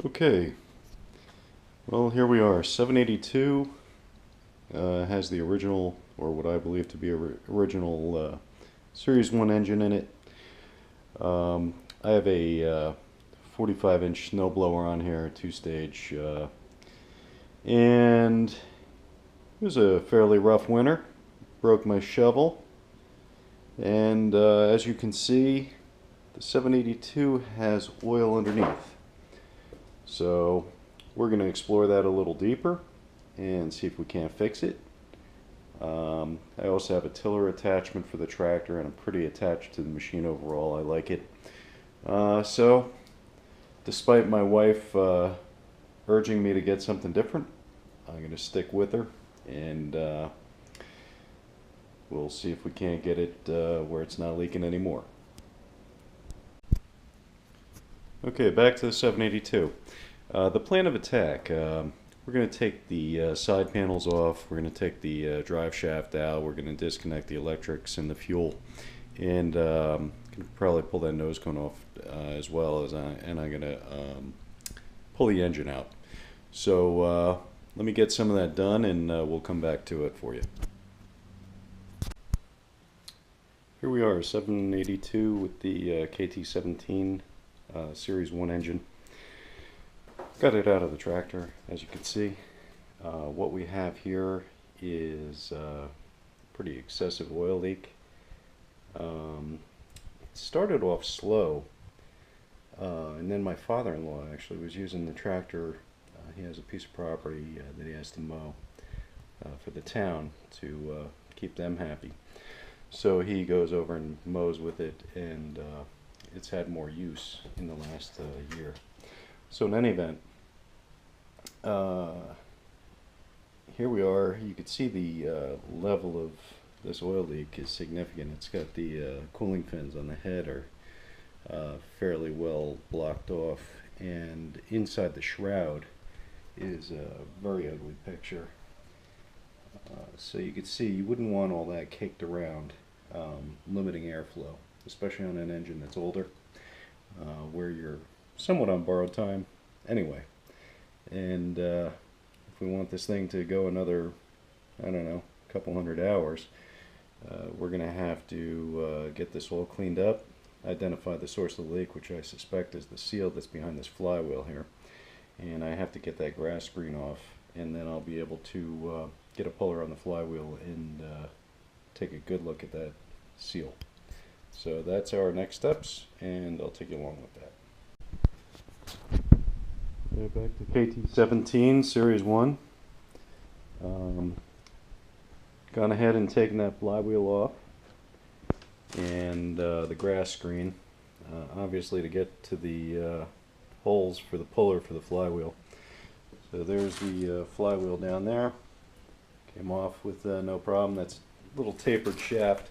Okay, well here we are. 782 has the original, or what I believe to be original Series 1 engine in it. I have a 45-inch snowblower on here, two-stage, and it was a fairly rough winter. Broke my shovel, and as you can see, the 782 has oil underneath. So we're going to explore that a little deeper and see if we can't fix it. I also have a tiller attachment for the tractor, and I'm pretty attached to the machine overall. I like it. So despite my wife urging me to get something different, I'm going to stick with her, and we'll see if we can't get it where it's not leaking anymore. Okay, back to the 782. The plan of attack. We're going to take the side panels off. We're going to take the drive shaft out. We're going to disconnect the electrics and the fuel, and can probably pull that nose cone off as well. And I'm going to pull the engine out. So let me get some of that done, and we'll come back to it for you. Here we are, 782 with the KT17 Series I engine. Got it out of the tractor, as you can see. What we have here is a pretty excessive oil leak. It started off slow, and then my father-in-law actually was using the tractor. He has a piece of property that he has to mow for the town to keep them happy. So he goes over and mows with it, and it's had more use in the last year. So in any event, here we are. You can see the level of this oil leak is significant. It's got the cooling fins on the head are fairly well blocked off, and inside the shroud is a very ugly picture. So you can see you wouldn't want all that caked around, limiting airflow, especially on an engine that's older, where you're somewhat on borrowed time anyway. And if we want this thing to go another, I don't know, couple hundred hours, we're going to have to get this all cleaned up, identify the source of the leak, which I suspect is the seal that's behind this flywheel here, and I have to get that grass screen off, and then I'll be able to get a puller on the flywheel and take a good look at that seal. So that's our next steps, and I'll take you along with that. Back to KT17 Series I. Gone ahead and taken that flywheel off, and the grass screen, obviously to get to the holes for the puller for the flywheel. So there's the flywheel down there. Came off with no problem. That's a little tapered shaft.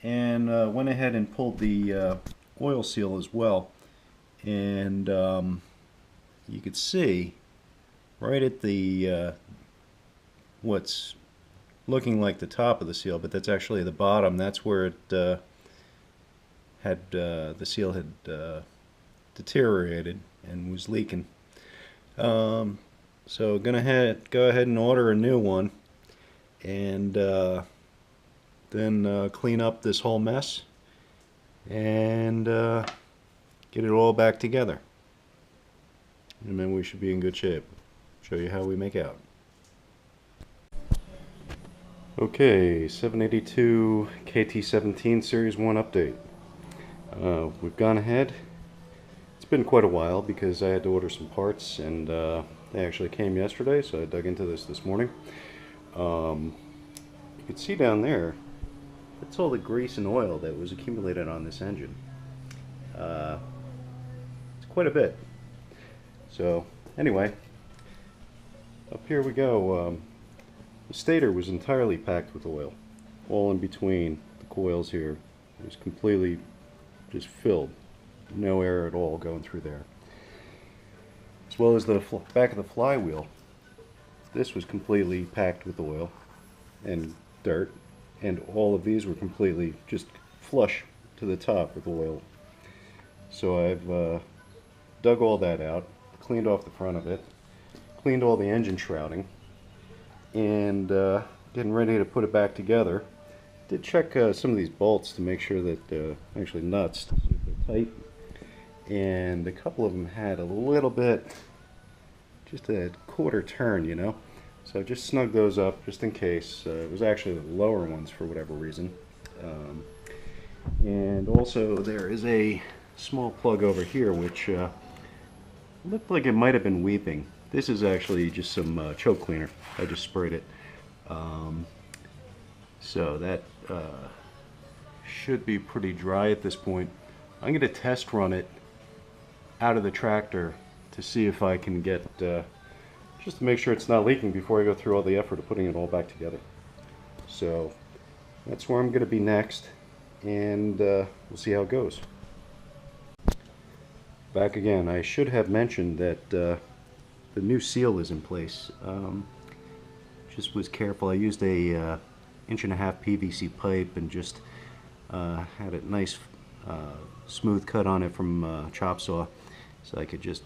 And went ahead and pulled the oil seal as well, and you could see right at the what's looking like the top of the seal, but that's actually the bottom. That's where it had the seal had deteriorated and was leaking. So gonna go ahead and order a new one, and then clean up this whole mess and get it all back together, and then we should be in good shape. Show you how we make out. Okay, 782 KT17 Series I update. We've gone ahead. It's been quite a while because I had to order some parts, and they actually came yesterday, so I dug into this morning. You can see down there, that's all the grease and oil that was accumulated on this engine. It's quite a bit. So anyway, up here we go. The stator was entirely packed with oil. All in between the coils here. It was completely just filled. No air at all going through there. As well as the back of the flywheel. This was completely packed with oil and dirt, and all of these were completely just flush to the top with oil. So I've dug all that out, cleaned off the front of it, cleaned all the engine shrouding, and getting ready to put it back together. Did check some of these bolts to make sure that, actually nuts, to see if they're tight, and a couple of them had a little bit, just a quarter turn, you know. So just snug those up just in case. It was actually the lower ones for whatever reason. And also there is a small plug over here which looked like it might have been weeping. This is actually just some choke cleaner. I just sprayed it. So that should be pretty dry at this point. I'm going to test run it out of the tractor to see if I can get, just to make sure it's not leaking before I go through all the effort of putting it all back together. So that's where I'm going to be next, and we'll see how it goes. Back again. I should have mentioned that the new seal is in place. Just was careful. I used a 1.5 PVC pipe and just had a nice smooth cut on it from chop saw, so I could just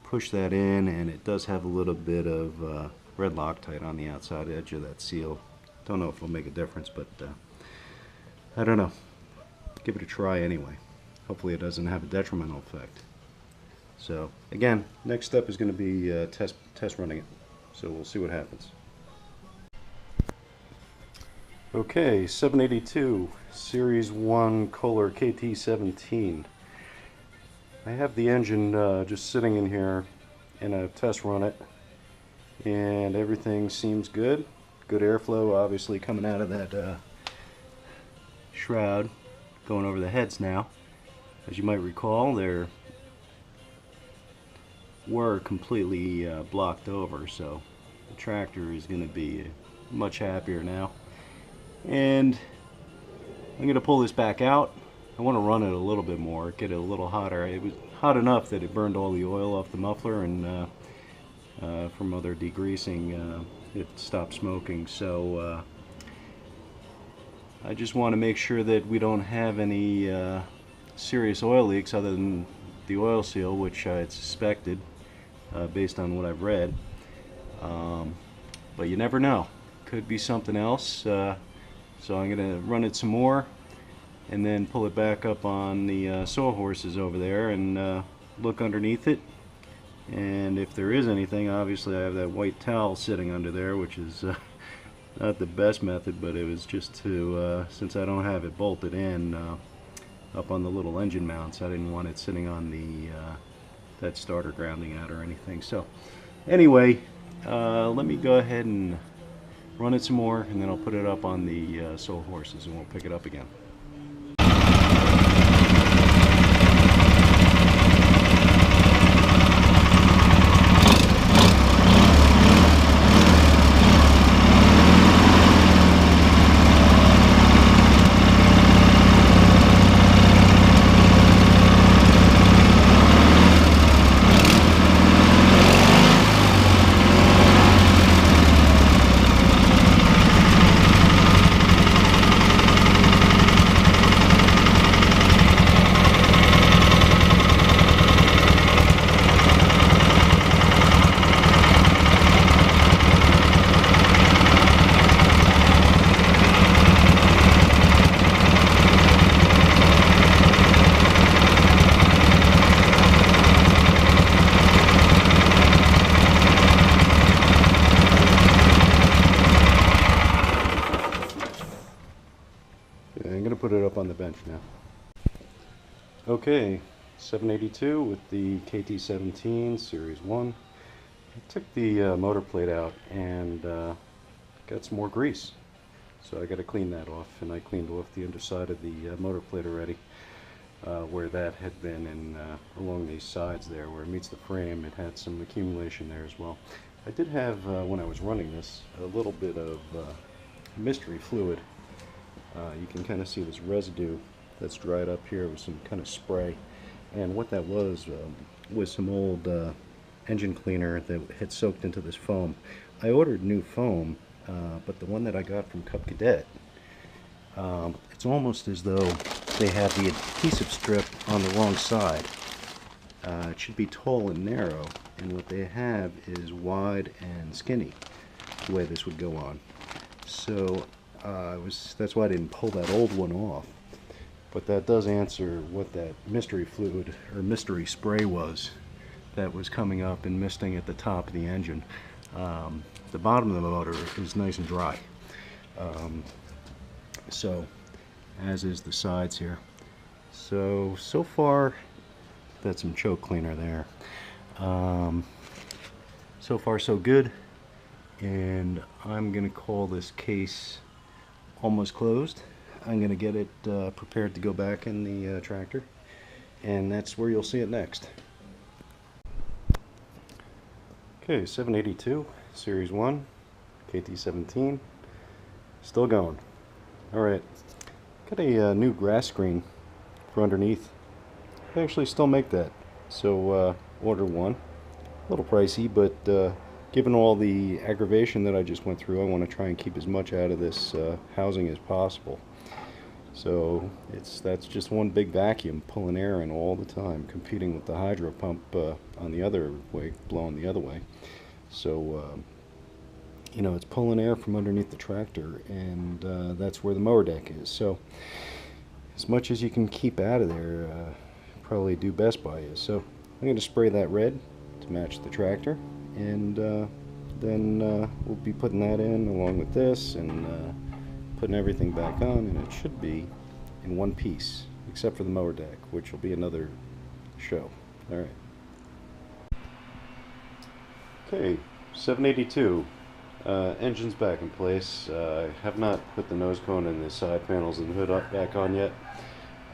push that in, and it does have a little bit of red Loctite on the outside edge of that seal. Don't know if it'll make a difference, but I don't know. Give it a try anyway. Hopefully it doesn't have a detrimental effect. So again, next step is going to be test running it. So we'll see what happens. Okay, 782 Series I Kohler KT17. I have the engine just sitting in here, and I've test run it, and everything seems good. Good airflow obviously coming out of that shroud, going over the heads now. As you might recall, there were completely blocked over, so the tractor is going to be much happier now. And I'm going to pull this back out. I want to run it a little bit more, get it a little hotter. It was hot enough that it burned all the oil off the muffler, and from other degreasing it stopped smoking. So I just want to make sure that we don't have any serious oil leaks other than the oil seal, which I had suspected based on what I've read. But you never know. Could be something else. So I'm going to run it some more and then pull it back up on the sawhorses over there and look underneath it. And if there is anything, obviously I have that white towel sitting under there, which is not the best method, but it was just to, since I don't have it bolted in up on the little engine mounts, I didn't want it sitting on the that starter grounding out or anything. So anyway, let me go ahead and run it some more, and then I'll put it up on the sawhorses and we'll pick it up again. I'm going to put it up on the bench now. Okay, 782 with the KT17 Series I. I took the motor plate out and got some more grease. So I got to clean that off, and I cleaned off the underside of the motor plate already, where that had been, and along these sides there where it meets the frame, it had some accumulation there as well. I did have, when I was running this, a little bit of mystery fluid. You can kind of see this residue that's dried up here with some kind of spray, and what that was some old engine cleaner that had soaked into this foam. I ordered new foam, but the one that I got from Cub Cadet, it's almost as though they have the adhesive strip on the wrong side. It should be tall and narrow, and what they have is wide and skinny, the way this would go on. So that's why I didn't pull that old one off. But that does answer what that mystery fluid or mystery spray was that was coming up and misting at the top of the engine. The bottom of the motor is nice and dry. So, as is the sides here. So far, that's some choke cleaner there. So far so good, and I'm gonna call this case almost closed. I'm gonna get it prepared to go back in the tractor, and that's where you'll see it next. Okay, 782 Series I, KT17, still going. Alright, got a new grass screen for underneath. They actually still make that, so order one. A little pricey, but given all the aggravation that I just went through, I want to try and keep as much out of this housing as possible. So that's just one big vacuum pulling air in all the time, competing with the hydro pump on the other way, blowing the other way. So you know, it's pulling air from underneath the tractor, and that's where the mower deck is. So as much as you can keep out of there, probably do best by you. So I'm going to spray that red to match the tractor, and then we'll be putting that in along with this, and putting everything back on, and it should be in one piece, except for the mower deck, which will be another show. Alright. Okay, 782. Engine's back in place. I have not put the nose cone and the side panels and the hood back on yet.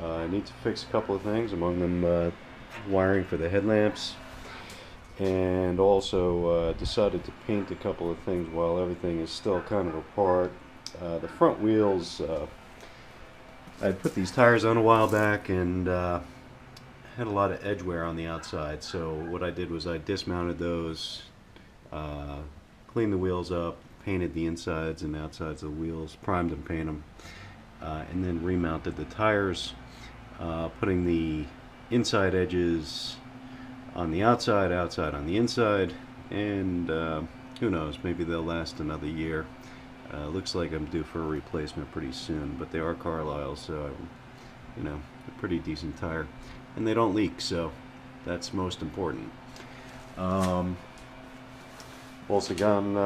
I need to fix a couple of things, among them wiring for the headlamps, and also decided to paint a couple of things while everything is still kind of apart. The front wheels, I put these tires on a while back, and had a lot of edge wear on the outside, so what I did was I dismounted those, cleaned the wheels up, painted the insides and outsides of the wheels, primed and painted them, and then remounted the tires, putting the inside edges on the outside on the inside, and who knows, maybe they'll last another year. Looks like I'm due for a replacement pretty soon, but they are Carlisle, so you know, a pretty decent tire, and they don't leak, so that's most important. Also gone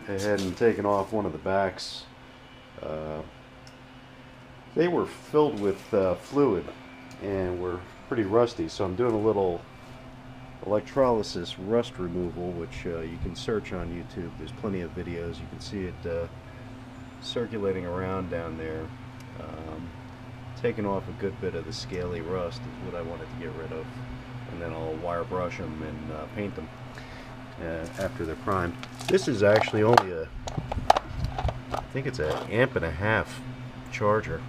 ahead and taken off one of the backs. They were filled with fluid and were pretty rusty, so I'm doing a little electrolysis rust removal, which you can search on YouTube. There's plenty of videos. You can see it circulating around down there. Taking off a good bit of the scaly rust is what I wanted to get rid of, and then I'll wire brush them and paint them after they're primed. This is actually only I think it's an 1.5 amp charger.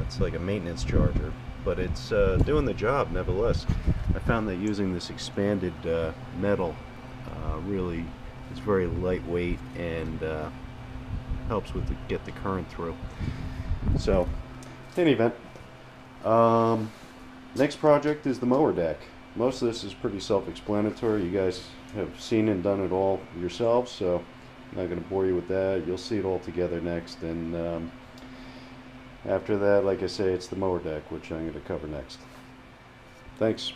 It's like a maintenance charger, but it's doing the job nevertheless. I found that using this expanded metal really is very lightweight and helps with get the current through. So in any event, next project is the mower deck. Most of this is pretty self-explanatory. You guys have seen and done it all yourselves, so I'm not going to bore you with that. You'll see it all together next, and after that, like I say, it's the mower deck, which I'm going to cover next. Thanks.